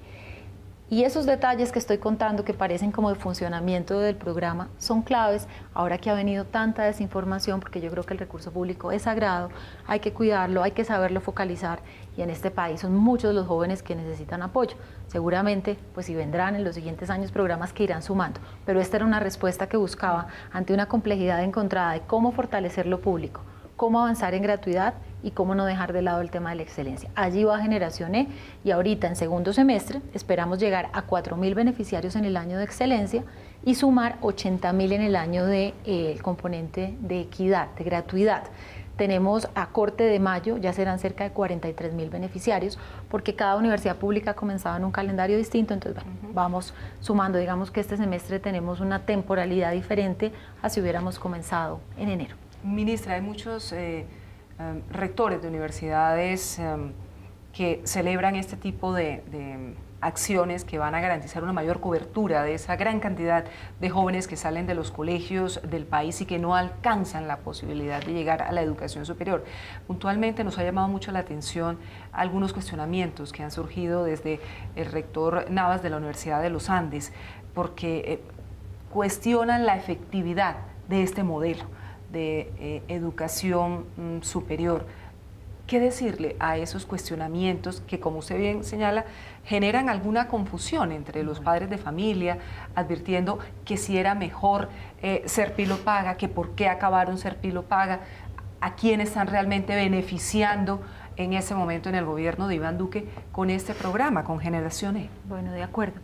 Y esos detalles que estoy contando que parecen como de funcionamiento del programa son claves ahora que ha venido tanta desinformación, porque yo creo que el recurso público es sagrado, hay que cuidarlo, hay que saberlo focalizar y en este país son muchos los jóvenes que necesitan apoyo. Seguramente, pues si vendrán en los siguientes años programas que irán sumando, pero esta era una respuesta que buscaba ante una complejidad encontrada de cómo fortalecer lo público, cómo avanzar en gratuidad y cómo no dejar de lado el tema de la excelencia. Allí va Generación E y ahorita en segundo semestre esperamos llegar a 4.000 beneficiarios en el año de excelencia y sumar 80.000 en el año de el componente de equidad, de gratuidad. Tenemos a corte de mayo, ya serán cerca de 43.000 beneficiarios, porque cada universidad pública comenzaba en un calendario distinto, entonces bueno, vamos sumando, digamos que este semestre tenemos una temporalidad diferente a si hubiéramos comenzado en enero. Ministra, hay muchos rectores de universidades que celebran este tipo de acciones que van a garantizar una mayor cobertura de esa gran cantidad de jóvenes que salen de los colegios del país y que no alcanzan la posibilidad de llegar a la educación superior. Puntualmente nos ha llamado mucho la atención algunos cuestionamientos que han surgido desde el rector Navas de la Universidad de los Andes, porque cuestionan la efectividad de este modelo de educación superior. ¿Qué decirle a esos cuestionamientos que, como usted bien señala, generan alguna confusión entre los padres de familia, advirtiendo que si era mejor ser Pilo Paga, que por qué acabaron ser Pilo Paga, a quién están realmente beneficiando en ese momento en el gobierno de Iván Duque con este programa, con Generación E? Bueno, de acuerdo.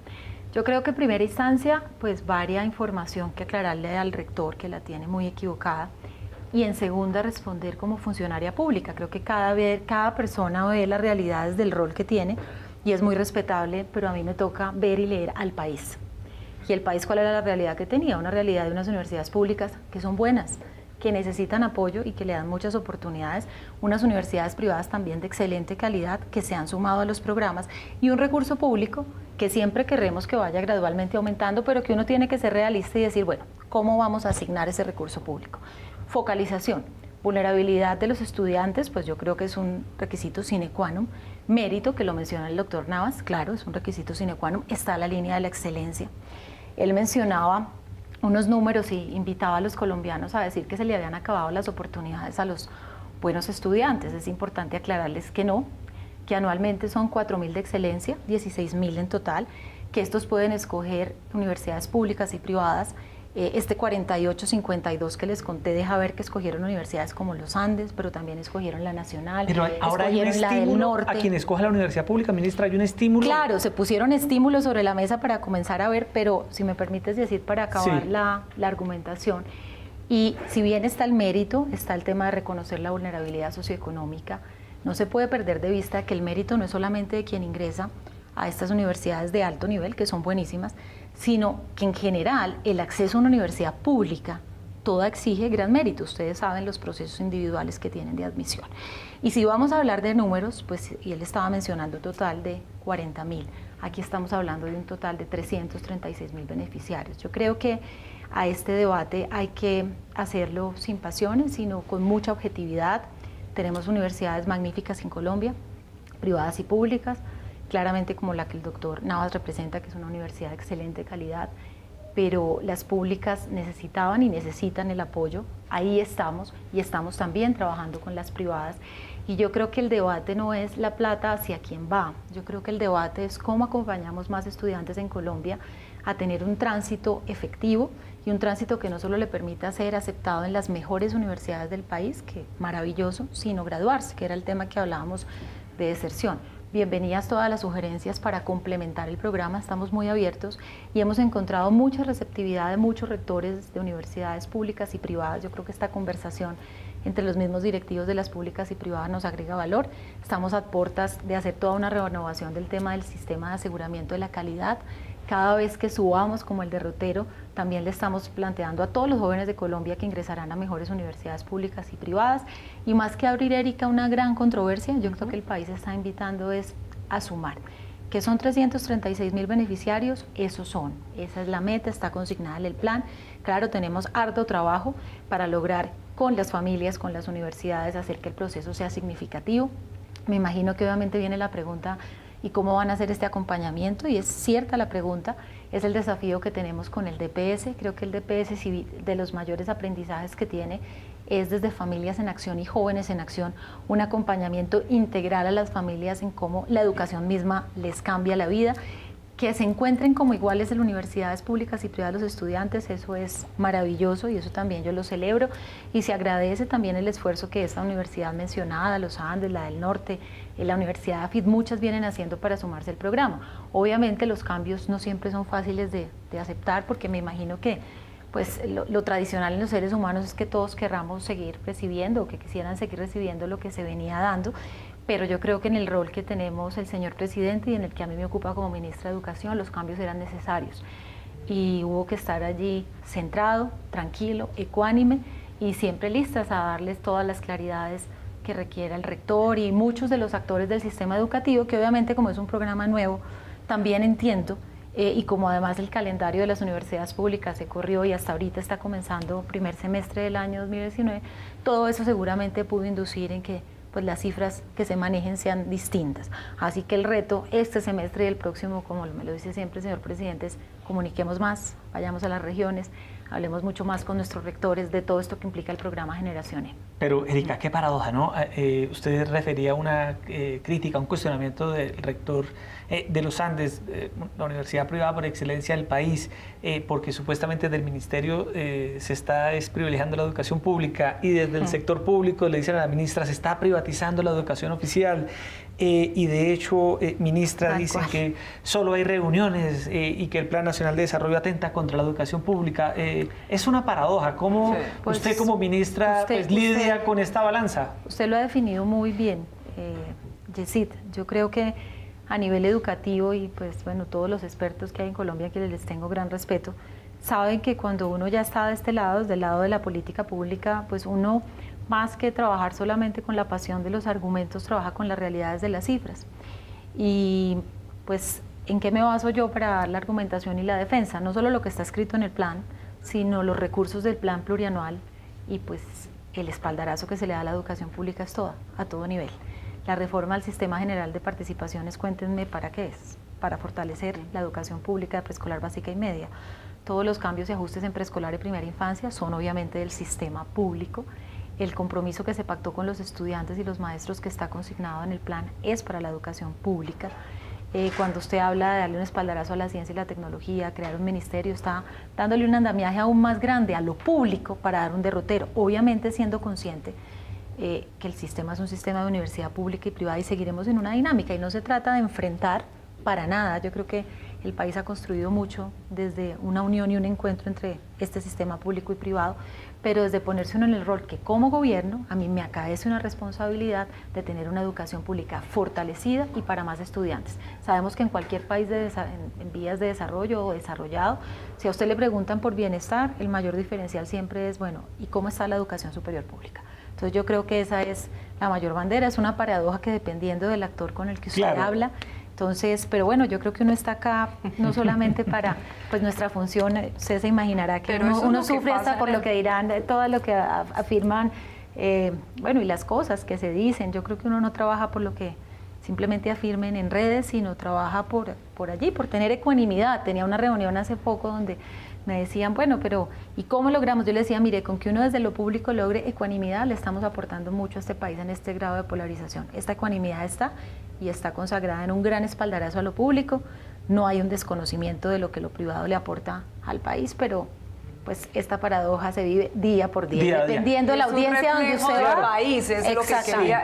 Yo creo que en primera instancia, pues varia información que aclararle al rector, que la tiene muy equivocada, y en segunda, responder como funcionaria pública. Creo que cada persona ve las realidades del rol que tiene y es muy respetable, pero a mí me toca ver y leer al país. ¿Y el país cuál era la realidad que tenía? Una realidad de unas universidades públicas que son buenas, que necesitan apoyo y que le dan muchas oportunidades, unas universidades privadas también de excelente calidad que se han sumado a los programas y un recurso público que siempre queremos que vaya gradualmente aumentando, pero que uno tiene que ser realista y decir, bueno, ¿cómo vamos a asignar ese recurso público? Focalización, vulnerabilidad de los estudiantes, pues yo creo que es un requisito sine qua non. Mérito, que lo menciona el doctor Navas, claro, es un requisito sine qua non, está la línea de la excelencia. Él mencionaba unos números y invitaba a los colombianos a decir que se le habían acabado las oportunidades a los buenos estudiantes. Es importante aclararles que no, que anualmente son 4.000 de excelencia, 16.000 en total, que estos pueden escoger universidades públicas y privadas. Este 48-52 que les conté deja ver que escogieron universidades como los Andes, pero también escogieron la Nacional, pero ahora hay un estímulo a quien escoja la universidad pública, ministra, hay un estímulo. Claro, se pusieron estímulos sobre la mesa para comenzar a ver, pero si me permites decir para acabar sí, la argumentación, y si bien está el mérito, está el tema de reconocer la vulnerabilidad socioeconómica, no se puede perder de vista que el mérito no es solamente de quien ingresa a estas universidades de alto nivel, que son buenísimas, sino que en general el acceso a una universidad pública toda exige gran mérito. Ustedes saben los procesos individuales que tienen de admisión. Y si vamos a hablar de números, pues y él estaba mencionando un total de 40.000. Aquí estamos hablando de un total de 336.000 beneficiarios. Yo creo que a este debate hay que hacerlo sin pasiones, sino con mucha objetividad. Tenemos universidades magníficas en Colombia, privadas y públicas, claramente como la que el doctor Navas representa, que es una universidad de excelente calidad, pero las públicas necesitaban y necesitan el apoyo. Ahí estamos y estamos también trabajando con las privadas. Y yo creo que el debate no es la plata hacia quién va, yo creo que el debate es cómo acompañamos más estudiantes en Colombia a tener un tránsito efectivo y un tránsito que no solo le permita ser aceptado en las mejores universidades del país, que maravilloso, sino graduarse, que era el tema que hablábamos de deserción. Bienvenidas todas las sugerencias para complementar el programa, estamos muy abiertos y hemos encontrado mucha receptividad de muchos rectores de universidades públicas y privadas. Yo creo que esta conversación entre los mismos directivos de las públicas y privadas nos agrega valor. Estamos a puertas de hacer toda una renovación del tema del sistema de aseguramiento de la calidad, Cada vez que subamos como el derrotero, también le estamos planteando a todos los jóvenes de Colombia que ingresarán a mejores universidades públicas y privadas. Y más que abrir, Erika, una gran controversia, yo creo que el país está invitando es a sumar. Que son 336.000 beneficiarios, esos son. Esa es la meta, está consignada en el plan. Claro, tenemos harto trabajo para lograr con las familias, con las universidades, hacer que el proceso sea significativo. Me imagino que obviamente viene la pregunta, ¿y cómo van a hacer este acompañamiento? Y es cierta la pregunta, es el desafío que tenemos con el DPS. Creo que el DPS, si de los mayores aprendizajes que tiene, es desde Familias en Acción y Jóvenes en Acción, un acompañamiento integral a las familias en cómo la educación misma les cambia la vida. Que se encuentren como iguales en universidades públicas y privadas los estudiantes, eso es maravilloso y eso también yo lo celebro, y se agradece también el esfuerzo que esta universidad mencionada, los Andes, la del Norte, la Universidad AFIT, muchas vienen haciendo para sumarse al programa. Obviamente los cambios no siempre son fáciles de aceptar, porque me imagino que pues lo tradicional en los seres humanos es que todos querramos seguir recibiendo o que quisieran seguir recibiendo lo que se venía dando, pero yo creo que en el rol que tenemos el señor presidente y en el que a mí me ocupa como ministra de Educación, los cambios eran necesarios y hubo que estar allí centrado, tranquilo, ecuánime y siempre listas a darles todas las claridades que requiera el rector y muchos de los actores del sistema educativo, que obviamente como es un programa nuevo, también entiendo, y como además el calendario de las universidades públicas se corrió y hasta ahorita está comenzando primer semestre del año 2019, todo eso seguramente pudo inducir en que pues las cifras que se manejen sean distintas. Así que el reto este semestre y el próximo, como me lo dice siempre el señor presidente, es comuniquemos más, vayamos a las regiones, hablemos mucho más con nuestros rectores de todo esto que implica el programa Generación E. Pero, Erika, qué paradoja, ¿no? Usted refería a una crítica, un cuestionamiento del rector de los Andes, la universidad privada por excelencia del país, porque supuestamente del ministerio se está privilegiando la educación pública y desde el sector público le dicen a la ministra se está privatizando la educación oficial. Y de hecho, ministra, dicen que solo hay reuniones y que el Plan Nacional de Desarrollo atenta contra la educación pública. Es una paradoja. ¿Cómo usted como ministra lidia con esta balanza? Usted lo ha definido muy bien, Yesid. Yo creo que a nivel educativo y pues bueno, todos los expertos que hay en Colombia, que les tengo gran respeto, saben que cuando uno ya está de este lado, del lado de la política pública, pues uno, más que trabajar solamente con la pasión de los argumentos, trabaja con las realidades de las cifras. Y pues, ¿en qué me baso yo para dar la argumentación y la defensa? No solo lo que está escrito en el plan, sino los recursos del plan plurianual y pues el espaldarazo que se le da a la educación pública es toda, a todo nivel. La reforma al Sistema General de Participaciones, cuéntenme para qué es, para fortalecer la educación pública de preescolar básica y media. Todos los cambios y ajustes en preescolar y primera infancia son obviamente del sistema público. El compromiso que se pactó con los estudiantes y los maestros que está consignado en el plan es para la educación pública. Cuando usted habla de darle un espaldarazo a la ciencia y la tecnología, crear un ministerio, está dándole un andamiaje aún más grande a lo público para dar un derrotero, obviamente siendo consciente que el sistema es un sistema de universidad pública y privada y seguiremos en una dinámica y no se trata de enfrentar para nada. Yo creo que el país ha construido mucho desde una unión y un encuentro entre este sistema público y privado, pero desde ponerse uno en el rol que como gobierno a mí me acaece una responsabilidad de tener una educación pública fortalecida y para más estudiantes. Sabemos que en cualquier país en vías de desarrollo o desarrollado, si a usted le preguntan por bienestar, el mayor diferencial siempre es, bueno, ¿y cómo está la educación superior pública? Entonces yo creo que esa es la mayor bandera, es una paradoja que dependiendo del actor con el que usted habla. Entonces, pero bueno, yo creo que uno está acá no solamente para pues nuestra función, usted se imaginará que uno sufre hasta por lo que dirán, todo lo que afirman, bueno, y las cosas que se dicen. Yo creo que uno no trabaja por lo que simplemente afirmen en redes, sino trabaja por allí, por tener ecuanimidad. Tenía una reunión hace poco donde me decían, bueno, pero ¿y cómo logramos? Yo les decía, mire, con que uno desde lo público logre ecuanimidad, le estamos aportando mucho a este país en este grado de polarización. Esta ecuanimidad está y está consagrada en un gran espaldarazo a lo público. No hay un desconocimiento de lo que lo privado le aporta al país, pero pues esta paradoja se vive día por día, dependiendo de la audiencia donde usted va. País, es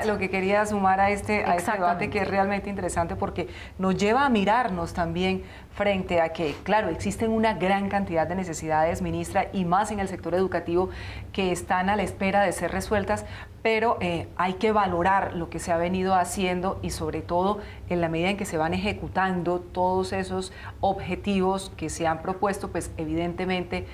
lo que quería sumar a este debate, que es realmente interesante porque nos lleva a mirarnos también frente a que, claro, existen una gran cantidad de necesidades, ministra, y más en el sector educativo, que están a la espera de ser resueltas, pero hay que valorar lo que se ha venido haciendo y sobre todo en la medida en que se van ejecutando todos esos objetivos que se han propuesto, pues evidentemente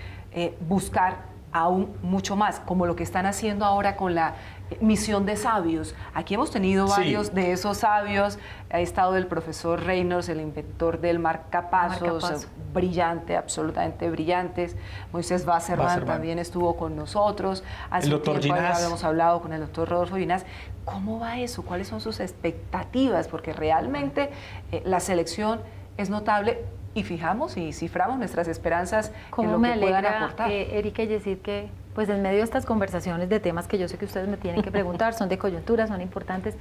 buscar aún mucho más, como lo que están haciendo ahora con la misión de sabios. Aquí hemos tenido varios de esos sabios. Ha estado el profesor Reynolds, el inventor del marcapasos, brillante, absolutamente brillantes. Moisés Wasserman también estuvo con nosotros. Hace el doctor tiempo Ginás. habíamos hablado con el doctor Rodolfo Ginás. ¿Cómo va eso? ¿Cuáles son sus expectativas? Porque realmente la selección es notable y fijamos y ciframos nuestras esperanzas en lo que puedan aportar. Erika y Yesid, que pues en medio de estas conversaciones de temas que yo sé que ustedes me tienen que preguntar, son de coyuntura, son importantes,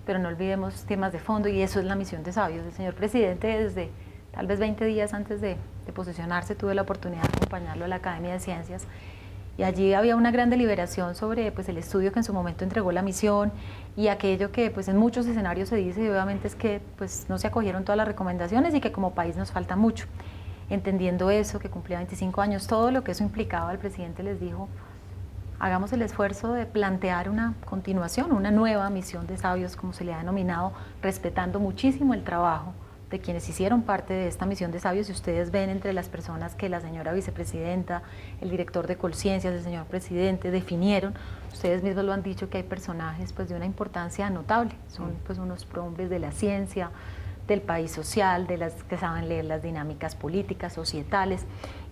pero no olvidemos temas de fondo, y eso es la misión de sabios. El señor presidente, desde tal vez 20 días antes de posesionarse, tuve la oportunidad de acompañarlo a la Academia de Ciencias, y allí había una gran deliberación sobre pues, el estudio que en su momento entregó la misión, y aquello que pues, en muchos escenarios se dice, y obviamente es que pues, no se acogieron todas las recomendaciones y que como país nos falta mucho. Entendiendo eso, que cumplía 25 años, todo lo que eso implicaba, el presidente les dijo, hagamos el esfuerzo de plantear una continuación, una nueva misión de sabios, como se le ha denominado, respetando muchísimo el trabajo de quienes hicieron parte de esta misión de sabios. Y ustedes ven entre las personas que la señora vicepresidenta, el director de Colciencias, el señor presidente definieron, ustedes mismos lo han dicho, que hay personajes pues, de una importancia notable, son pues, unos prohombres de la ciencia, del país social, de las que saben leer las dinámicas políticas, societales.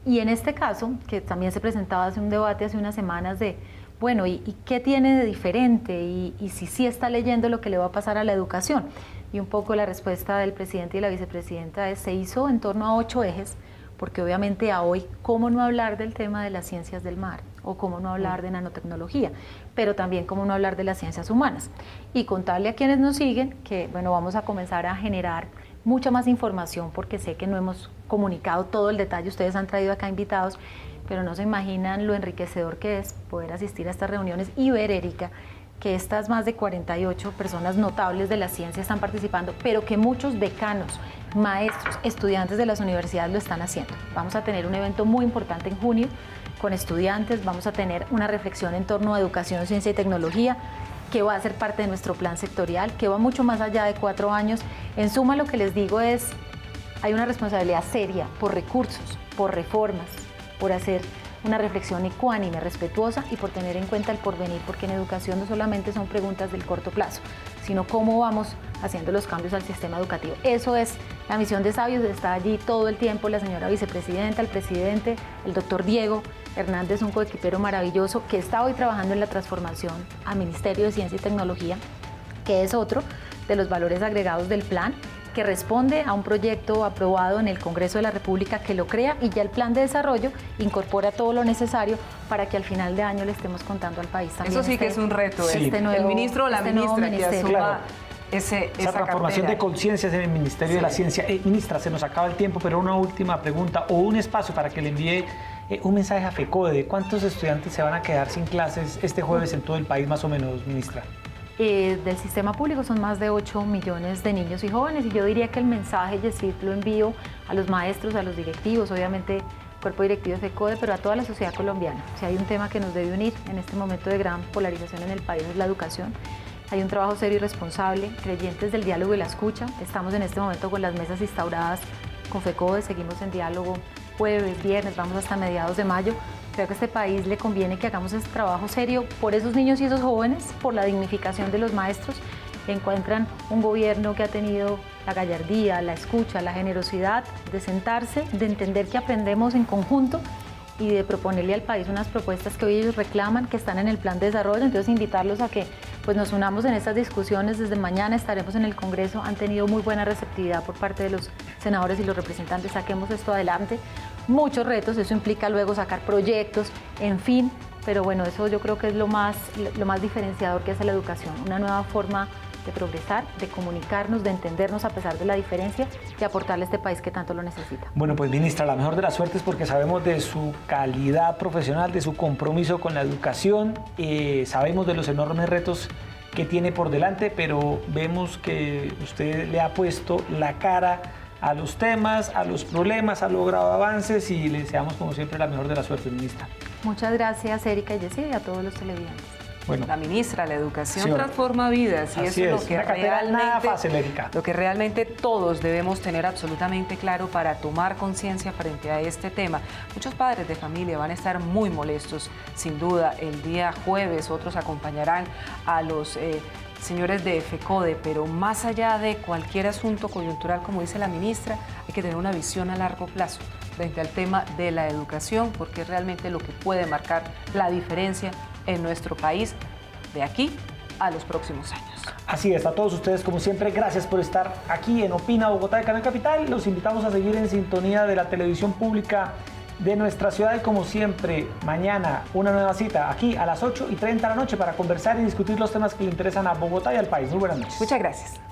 Y en este caso, que también se presentaba hace un debate hace unas semanas de, bueno, ¿y qué tiene de diferente? Y si sí está leyendo lo que le va a pasar a la educación. Y un poco la respuesta del presidente y la vicepresidenta es, se hizo en torno a 8 ejes, porque obviamente a hoy, ¿cómo no hablar del tema de las ciencias del mar? O cómo no hablar de nanotecnología, pero también cómo no hablar de las ciencias humanas. Y contarle a quienes nos siguen que, bueno, vamos a comenzar a generar mucha más información, porque sé que no hemos comunicado todo el detalle, ustedes han traído acá invitados, pero no se imaginan lo enriquecedor que es poder asistir a estas reuniones y ver, Erika, que estas más de 48 personas notables de la ciencia están participando, pero que muchos decanos, maestros, estudiantes de las universidades lo están haciendo. Vamos a tener un evento muy importante en junio con estudiantes, vamos a tener una reflexión en torno a educación, ciencia y tecnología, que va a ser parte de nuestro plan sectorial, que va mucho más allá de 4 años. En suma, lo que les digo es, hay una responsabilidad seria por recursos, por reformas, por hacer una reflexión ecuánime, respetuosa y por tener en cuenta el porvenir, porque en educación no solamente son preguntas del corto plazo, sino cómo vamos haciendo los cambios al sistema educativo. Eso es la misión de sabios, está allí todo el tiempo la señora vicepresidenta, el presidente, el doctor Diego Hernández, un coequipero maravilloso que está hoy trabajando en la transformación al Ministerio de Ciencia y Tecnología, que es otro de los valores agregados del plan, que responde a un proyecto aprobado en el Congreso de la República que lo crea, y ya el plan de desarrollo incorpora todo lo necesario para que al final de año le estemos contando al país también. Eso sí que es un reto, nuevo, el ministro o la ministra que asuma esa transformación cartera de conciencias en el Ministerio de la Ciencia. Ministra, se nos acaba el tiempo, pero una última pregunta o un espacio para que le envíe un mensaje a FECODE. ¿Cuántos estudiantes se van a quedar sin clases este jueves en todo el país, más o menos, ministra? Del sistema público son más de 8 millones de niños y jóvenes, y yo diría que el mensaje, Yesid, lo envío a los maestros, a los directivos, obviamente cuerpo directivo de FECODE, pero a toda la sociedad colombiana. Si hay un tema que nos debe unir en este momento de gran polarización en el país, es la educación. Hay un trabajo serio y responsable, creyentes del diálogo y la escucha. Estamos en este momento con las mesas instauradas con FECODE, seguimos en diálogo jueves, viernes, vamos hasta mediados de mayo. Creo que a este país le conviene que hagamos este trabajo serio por esos niños y esos jóvenes, por la dignificación de los maestros. Encuentran un gobierno que ha tenido la gallardía, la escucha, la generosidad de sentarse, de entender que aprendemos en conjunto y de proponerle al país unas propuestas que hoy ellos reclaman, que están en el plan de desarrollo. Entonces, invitarlos a que pues, nos unamos en estas discusiones. Desde mañana estaremos en el Congreso. Han tenido muy buena receptividad por parte de los senadores y los representantes. Saquemos esto adelante. Muchos retos, eso implica luego sacar proyectos, en fin, pero bueno, eso yo creo que es lo más diferenciador que hace la educación, una nueva forma de progresar, de comunicarnos, de entendernos a pesar de la diferencia y aportarle a este país que tanto lo necesita. Bueno, pues ministra, la mejor de las suertes, porque sabemos de su calidad profesional, de su compromiso con la educación, sabemos de los enormes retos que tiene por delante, pero vemos que usted le ha puesto la cara a los temas, a los problemas, ha logrado avances y le deseamos como siempre la mejor de la suerte, ministra. Muchas gracias, Erika y Yesid, y a todos los televidentes. Bueno, La ministra, la educación sí, transforma vidas y así eso es, es lo que una cartera nada realmente, fácil, Erika. lo que realmente todos debemos tener absolutamente claro para tomar conciencia frente a este tema. Muchos padres de familia van a estar muy molestos, sin duda. El día jueves otros acompañarán a los señores de FECODE, pero más allá de cualquier asunto coyuntural, como dice la ministra, hay que tener una visión a largo plazo frente al tema de la educación, porque es realmente lo que puede marcar la diferencia en nuestro país de aquí a los próximos años. Así es, a todos ustedes como siempre, gracias por estar aquí en Opina Bogotá de Canal Capital. Los invitamos a seguir en sintonía de la televisión pública de nuestra ciudad y como siempre, mañana una nueva cita aquí a las 8:30 de la noche para conversar y discutir los temas que le interesan a Bogotá y al país. Muy buenas noches. Muchas gracias.